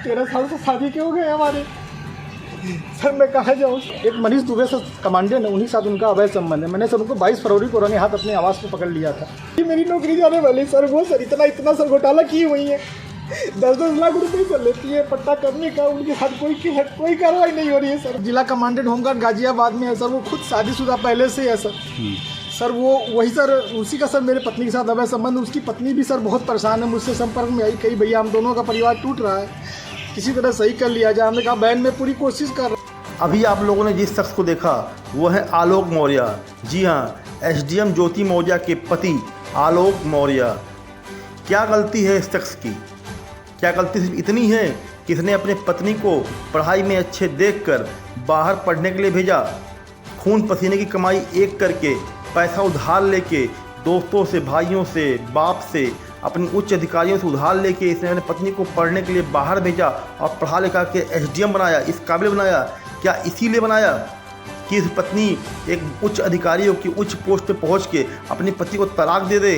13 साल से शादी के हो गए हमारे। सर मैं कहाँ जाऊँ। एक मनीष दुबे सर कमांडेंट है, उन्हीं साथ उनका अवैध संबंध है। मैंने सर उनको 22 फरवरी को रंगे हाथ अपने आवास पे पकड़ लिया था। ये मेरी नौकरी जाने वाली सर, वो सर इतना सर घोटाला की हुई है। 10-10 लाख रुपए सर लेती है पट्टा करने का, उनके साथ कोई कार्रवाई नहीं हो रही है सर। जिला कमांडेंट होमगार्ड गाजियाबाद में है सर, वो खुद शादीशुदा पहले से है सर वो वही सर उसी का सर मेरे पत्नी के साथ अवैध संबंध। उसकी पत्नी भी सर बहुत परेशान है, मुझसे संपर्क में आई, कही भैया हम दोनों का परिवार टूट रहा है, किसी तरह सही कर लिया जाए। हमने कहा बहन मैं पूरी कोशिश कर रहा हूँ। अभी आप लोगों ने जिस शख्स को देखा वो है आलोक मौर्य। जी हाँ, एसडीएम ज्योति मौर्य के पति आलोक मौर्य। क्या गलती है इस शख्स की? क्या गलती सिर्फ इतनी है कि इसने अपने पत्नी को पढ़ाई में अच्छे देखकर बाहर पढ़ने के लिए भेजा। खून पसीने की कमाई एक करके, पैसा उधार लेके, दोस्तों से, भाइयों से, बाप से, अपने उच्च अधिकारियों से उधार लेके इसने अपने पत्नी को पढ़ने के लिए बाहर भेजा और पढ़ा लिखा के एसडीएम बनाया, इस काबिल बनाया। क्या इसीलिए बनाया कि इस पत्नी एक उच्च अधिकारियों की उच्च पोस्ट पे पहुंच के अपनी पति को तलाक दे दे,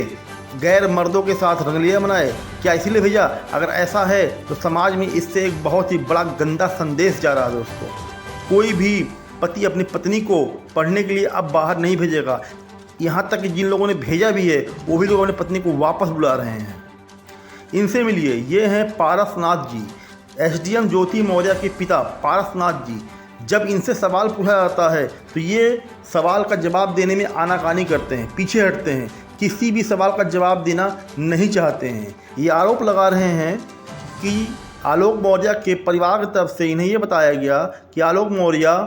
गैर मर्दों के साथ रंगलिया बनाए? क्या इसीलिए भेजा? अगर ऐसा है तो समाज में इससे एक बहुत ही बड़ा गंदा संदेश जा रहा है दोस्तों। कोई भी पति अपनी पत्नी को पढ़ने के लिए अब बाहर नहीं भेजेगा। यहाँ तक कि जिन लोगों ने भेजा भी है वो भी लोग अपनी पत्नी को वापस बुला रहे हैं। इनसे मिलिए, ये हैं पारसनाथ जी, एसडीएम ज्योति मौर्य के पिता पारसनाथ जी। जब इनसे सवाल पूछा जाता है तो ये सवाल का जवाब देने में आनाकानी करते हैं, पीछे हटते हैं, किसी भी सवाल का जवाब देना नहीं चाहते हैं। ये आरोप लगा रहे हैं कि आलोक मौर्य के परिवार की तरफ से इन्हें ये बताया गया कि आलोक मौर्य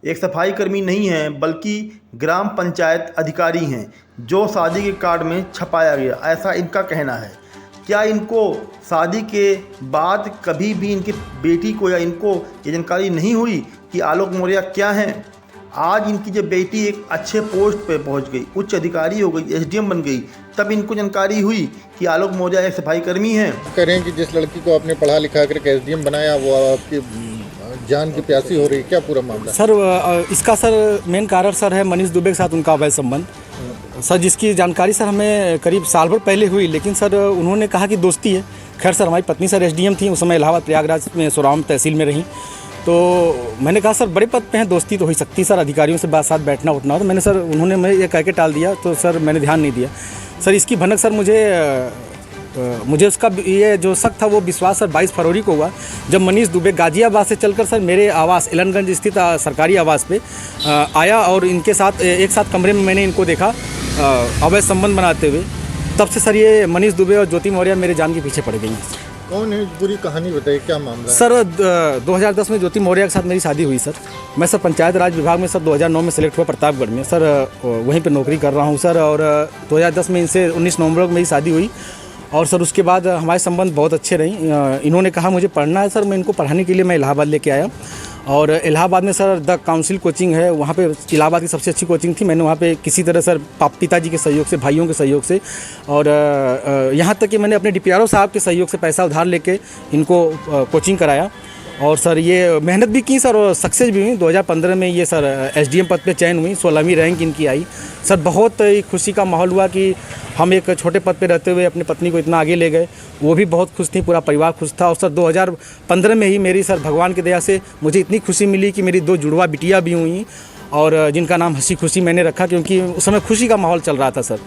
एक सफाई कर्मी नहीं है बल्कि ग्राम पंचायत अधिकारी हैं, जो शादी के कार्ड में छपाया गया, ऐसा इनका कहना है। क्या इनको शादी के बाद कभी भी इनकी बेटी को या इनको ये जानकारी नहीं हुई कि आलोक मौर्य क्या हैं? आज इनकी जब बेटी एक अच्छे पोस्ट पे पहुंच गई, उच्च अधिकारी हो गई, एसडीएम बन गई, तब इनको जानकारी हुई कि आलोक मौर्य एक सफाई कर्मी हैं। करें कि जिस लड़की को आपने पढ़ा लिखा करके एसडीएम बनाया वो आपकी जान की प्यासी हो रही है, क्या पूरा मामला? सर इसका सर मेन कारण सर है मनीष दुबे के साथ उनका अवैध संबंध सर, जिसकी जानकारी सर हमें करीब साल भर पहले हुई, लेकिन सर उन्होंने कहा कि दोस्ती है। खैर सर हमारी पत्नी सर एसडीएम थी, उस समय इलाहाबाद प्रयागराज में सोराम तहसील में रहीं। तो मैंने कहा सर बड़े पद पे हैं, दोस्ती तो हो ही सकती सर, अधिकारियों से बात साथ बैठना उठना। तो मैंने सर उन्होंने मैं ये कह के टाल दिया, तो सर मैंने ध्यान नहीं दिया। सर इसकी भनक सर मुझे उसका ये जो शक था वो विश्वास सर 22 फरवरी को हुआ, जब मनीष दुबे गाजियाबाद से चलकर सर मेरे आवास एलनगंज स्थित सरकारी आवास पे आया और इनके साथ एक साथ कमरे में मैंने इनको देखा अवैध संबंध बनाते हुए। तब से सर ये मनीष दुबे और ज्योति मौर्य मेरे जान के पीछे पड़ गई हैं। कौन है, पूरी कहानी बताइए, क्या मामला? सर 2010 में ज्योति मौर्य के साथ मेरी शादी हुई सर। मैं सर पंचायत राज विभाग में सर 2009 में सेलेक्ट हुआ प्रतापगढ़ में सर, वहीं पे नौकरी कर रहा हूँ सर। और 2010 में इनसे 19 नवंबर को मेरी शादी हुई और सर उसके बाद हमारे संबंध बहुत अच्छे रही। इन्होंने कहा मुझे पढ़ना है सर, मैं इनको पढ़ाने के लिए मैं इलाहाबाद लेके आया। और इलाहाबाद में सर द काउंसिल कोचिंग है, वहाँ पे इलाहाबाद की सबसे अच्छी कोचिंग थी। मैंने वहाँ पे किसी तरह सर पिताजी के सहयोग से, भाइयों के सहयोग से और यहाँ तक कि मैंने अपने डीपीआरओ साहब के सहयोग से पैसा उधार लेके इनको कोचिंग कराया। और सर ये मेहनत भी की सर और सक्सेस भी हुई। 2015 में ये सर एसडीएम पद पे चयन हुई, 16वीं रैंक इनकी आई। सर बहुत ही खुशी का माहौल हुआ कि हम एक छोटे पद पे रहते हुए अपनी पत्नी को इतना आगे ले गए। वो भी बहुत खुश थी, पूरा परिवार खुश था। और सर 2015 में ही मेरी सर भगवान की दया से मुझे इतनी खुशी मिली कि मेरी 2 जुड़वा बिटिया भी हुई और जिनका नाम हंसी खुशी मैंने रखा, क्योंकि उस समय खुशी का माहौल चल रहा था सर।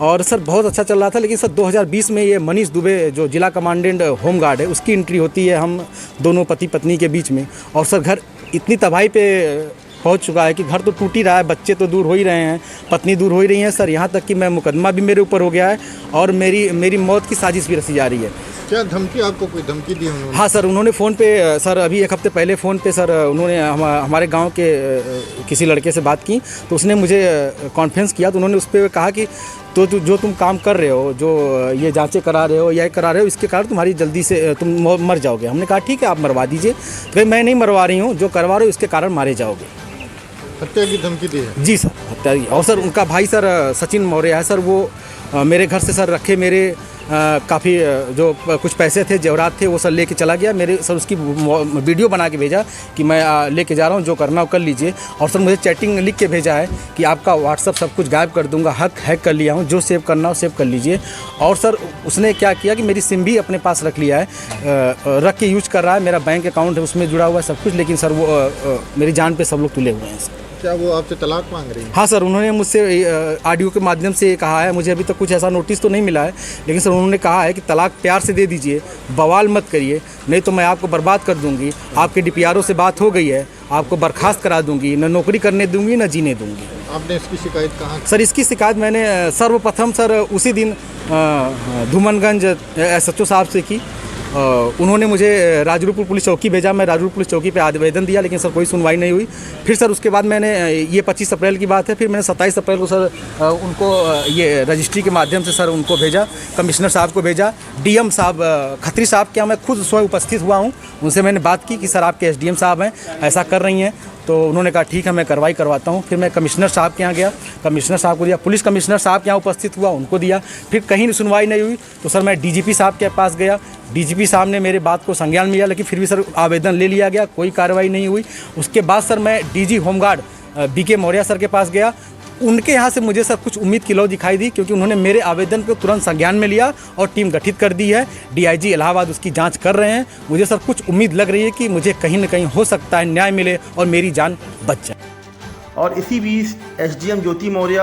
और सर बहुत अच्छा चल रहा था। लेकिन सर 2020 में ये मनीष दुबे जो जिला कमांडेंट होमगार्ड है, उसकी एंट्री होती है हम दोनों पति पत्नी के बीच में। और सर घर इतनी तबाही पे पहुंच चुका है कि घर तो टूट ही रहा है, बच्चे तो दूर हो ही रहे हैं, पत्नी दूर हो ही रही है सर। यहाँ तक कि मैं मुकदमा भी मेरे ऊपर हो गया है और मेरी मौत की साजिश भी रची जा रही है। क्या धमकी, आपको कोई धमकी दी उन्होंने? हाँ सर, उन्होंने फ़ोन पे सर अभी 1 हफ्ते पहले फ़ोन पे सर उन्होंने हमारे गांव के किसी लड़के से बात की, तो उसने मुझे कॉन्फ्रेंस किया। तो उन्होंने उस पर कहा कि तो जो तुम काम कर रहे हो, जो ये जांचें करा रहे हो या करा रहे हो, इसके कारण तुम्हारी जल्दी से तुम मर जाओगे। हमने कहा ठीक है आप मरवा दीजिए। तो मैं नहीं मरवा रही हूँ, जो करवा रहे हो इसके कारण मारे जाओगे। हत्या की धमकी दी है? जी सर, हत्या की। और सर उनका भाई सर सचिन मौर्य है सर, वो मेरे घर से सर रखे मेरे काफ़ी जो कुछ पैसे थे, जेवरात थे, वो सर लेके चला गया। मेरे सर उसकी वीडियो बना के भेजा कि मैं लेके जा रहा हूँ, जो करना हो कर लीजिए। और सर मुझे चैटिंग लिख के भेजा है कि आपका व्हाट्सअप सब कुछ गायब कर दूंगा, हैक कर लिया हूँ, जो सेव करना हो सेव कर लीजिए। और सर उसने क्या किया कि मेरी सिम भी अपने पास रख लिया है, रख के यूज कर रहा है। मेरा बैंक अकाउंट है, उसमें जुड़ा हुआ है सब कुछ, लेकिन सर वो मेरी जान पे सब लोग तुले हुए हैं सर। क्या वो आपसे तलाक मांग रही है? हाँ सर, उन्होंने मुझसे ऑडियो के माध्यम से कहा है, मुझे अभी तक कुछ ऐसा नोटिस तो नहीं मिला है, लेकिन सर उन्होंने कहा है कि तलाक प्यार से दे दीजिए, बवाल मत करिए, नहीं तो मैं आपको बर्बाद कर दूंगी। आपके DPRO से बात हो गई है, आपको बर्खास्त करा दूंगी, न नौकरी करने दूंगी न जीने दूंगी। आपने इसकी शिकायत कहाँ की? सर इसकी शिकायत मैंने सर्वप्रथम सर उसी दिन धूमनगंज SHO साहब से की। उन्होंने मुझे राजरूपुर पुलिस चौकी भेजा, मैं राजरूपुर पुलिस चौकी पे आवेदन दिया, लेकिन सर कोई सुनवाई नहीं हुई। फिर सर उसके बाद मैंने, ये 25 अप्रैल की बात है, फिर मैंने 27 अप्रैल को सर उनको ये रजिस्ट्री के माध्यम से सर उनको भेजा, कमिश्नर साहब को भेजा। DM साहब खत्री साहब के यहाँ मैं खुद स्वयं उपस्थित हुआ हूँ, उनसे मैंने बात की कि सर आपके SDM साहब हैं, ऐसा कर रही हैं। तो उन्होंने कहा ठीक है, मैं कार्रवाई करवाता हूँ। फिर मैं कमिश्नर साहब के यहाँ गया, कमिश्नर साहब को दिया, पुलिस कमिश्नर साहब के यहाँ उपस्थित हुआ, उनको दिया। फिर कहीं सुनवाई नहीं हुई तो सर मैं DGP साहब के पास गया, DGP साहब ने मेरे बात को संज्ञान में लिया, लेकिन फिर भी सर आवेदन ले लिया गया, कोई कार्रवाई नहीं हुई। उसके बाद सर मैं DG home guard BK Maurya sir के पास गया। उनके यहाँ से मुझे सर कुछ उम्मीद की लौ दिखाई दी, क्योंकि उन्होंने मेरे आवेदन को तुरंत संज्ञान में लिया और टीम गठित कर दी है। DIG इलाहाबाद उसकी जांच कर रहे हैं। मुझे सर कुछ उम्मीद लग रही है कि मुझे कहीं न कहीं हो सकता है न्याय मिले और मेरी जान बच जाए। और इसी बीच SDM ज्योति मौर्य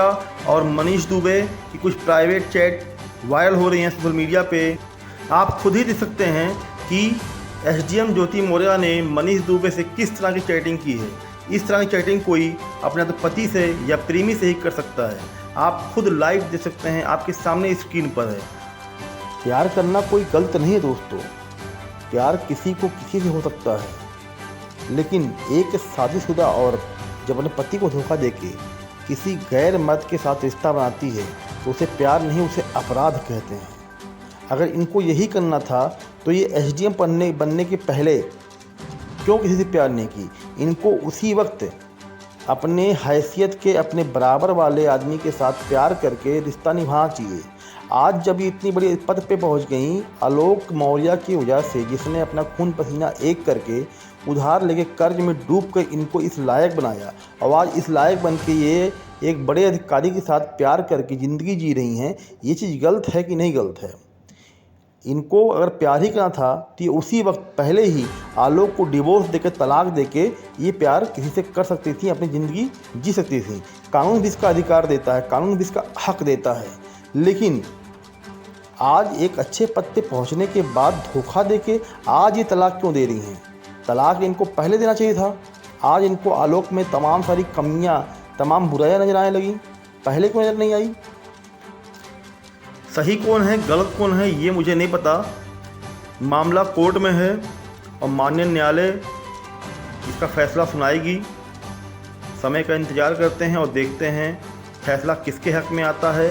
और मनीष दुबे की कुछ प्राइवेट चैट वायरल हो रही हैं सोशल मीडिया पे। आप खुद ही देख सकते हैं कि SDM ज्योति मौर्य ने मनीष दुबे से किस तरह की चैटिंग की है। इस तरह की चैटिंग कोई अपने तो पति से या प्रेमी से ही कर सकता है। आप खुद लाइव देख सकते हैं, आपके सामने स्क्रीन पर है। प्यार करना कोई गलत नहीं है दोस्तों, प्यार किसी को किसी से हो सकता है, लेकिन एक शादीशुदा औरत जब अपने पति को धोखा देके किसी गैर मर्द के साथ रिश्ता बनाती है तो उसे प्यार नहीं, उसे अपराध कहते हैं। अगर इनको यही करना था तो ये SDM बनने के पहले क्यों किसी से प्यार नहीं की? इनको उसी वक्त अपने हैसियत के, अपने बराबर वाले आदमी के साथ प्यार करके रिश्ता निभाना चाहिए। आज जब ये इतनी बड़ी पद पे पहुंच गई आलोक मौर्य की वजह से, जिसने अपना खून पसीना एक करके उधार लेके कर्ज में डूब कर इनको इस लायक बनाया, और आज इस लायक बन के ये एक बड़े अधिकारी के साथ प्यार करके ज़िंदगी जी रही हैं। ये चीज़ गलत है कि नहीं गलत है? इनको अगर प्यार ही करना था तो ये उसी वक्त पहले ही आलोक को डिवोर्स देकर, तलाक देके ये प्यार किसी से कर सकती थी, अपनी ज़िंदगी जी सकती थी। कानून भी इसका अधिकार देता है, कानून भी इसका हक देता है। लेकिन आज एक अच्छे पद पे पहुंचने के बाद धोखा देके आज ये तलाक क्यों दे रही हैं? तलाक इनको पहले देना चाहिए था। आज इनको आलोक में तमाम सारी कमियां, तमाम बुराइयां नज़र आने लगी, पहले क्यों नज़र नहीं आई? सही कौन है गलत कौन है ये मुझे नहीं पता। मामला कोर्ट में है और माननीय न्यायालय इसका फैसला सुनाएगी। समय का इंतज़ार करते हैं और देखते हैं फैसला किसके हक़ में आता है।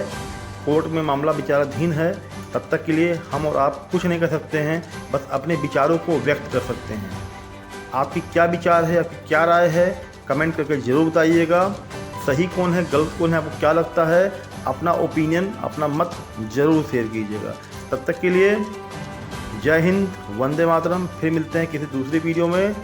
कोर्ट में मामला विचाराधीन है, तब तक के लिए हम और आप कुछ नहीं कर सकते हैं, बस अपने विचारों को व्यक्त कर सकते हैं। आपकी क्या विचार है, आपकी क्या राय है, कमेंट करके ज़रूर बताइएगा। सही कौन है गलत कौन है, आपको क्या लगता है, अपना ओपिनियन, अपना मत ज़रूर शेयर कीजिएगा। तब तक के लिए जय हिंद, वंदे मातरम। फिर मिलते हैं किसी दूसरी वीडियो में।